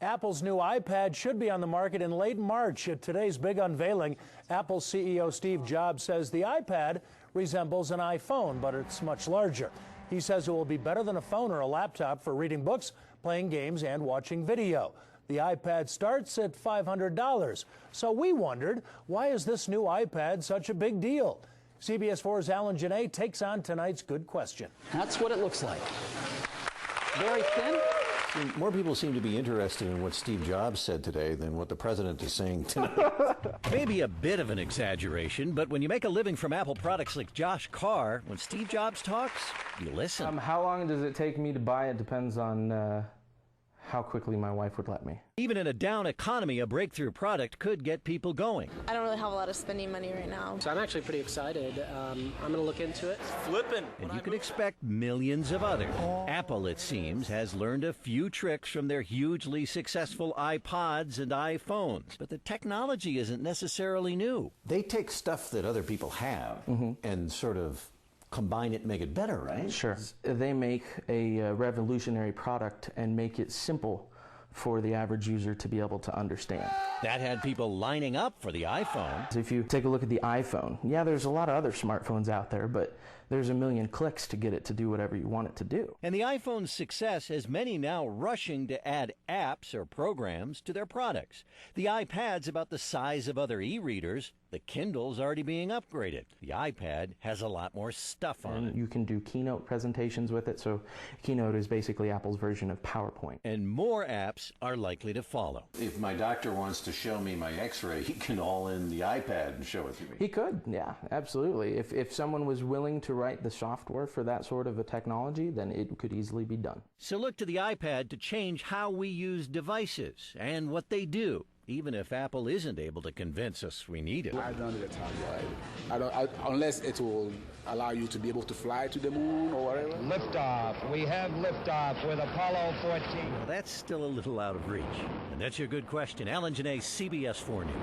Apple's new iPad should be on the market in late March. At today's big unveiling, Apple CEO Steve Jobs says the iPad resembles an iPhone, but it's much larger. He says it will be better than a phone or a laptop for reading books, playing games, and watching video. The iPad starts at $500. So we wondered, why is this new iPad such a big deal? CBS 4's Alan Janae takes on tonight's good question. That's what it looks like. Very thin. More people seem to be interested in what Steve Jobs said today than what the president is saying tonight. Maybe a bit of an exaggeration, but when you make a living from Apple products like Josh Carr, when Steve Jobs talks, you listen. How long does it take me to buy it depends on how quickly my wife would let me. Even in a down economy, a breakthrough product could get people going. I don't really have a lot of spending money right now. So I'm actually pretty excited. I'm going to look into it. Flipping. And you can expect millions of others. Apple, it seems, has learned a few tricks from their hugely successful iPods and iPhones. But the technology isn't necessarily new. They take stuff that other people have and sort of combine it and make it better, right? Sure. They make a revolutionary product and make it simple for the average user to be able to understand. That had people lining up for the iPhone. If you take a look at the iPhone, yeah, there's a lot of other smartphones out there, but there's a million clicks to get it to do whatever you want it to do. And the iPhone's success has many now rushing to add apps or programs to their products. The iPad's about the size of other e-readers. The Kindle's already being upgraded. The iPad has a lot more stuff on it. You can do keynote presentations with it, so Keynote is basically Apple's version of PowerPoint. And more apps are likely to follow. If my doctor wants to show me my x-ray, he can haul in the iPad and show it to me. He could, yeah, absolutely. If someone was willing to write the software for that sort of a technology, then it could easily be done. So look to the iPad to change how we use devices and what they do, even if Apple isn't able to convince us we need it. I don't need a tablet. Unless it will allow you to be able to fly to the moon or whatever. Liftoff. We have liftoff with Apollo 14. Well, that's still a little out of reach. And that's your good question. Alan Janae, CBS 4 News.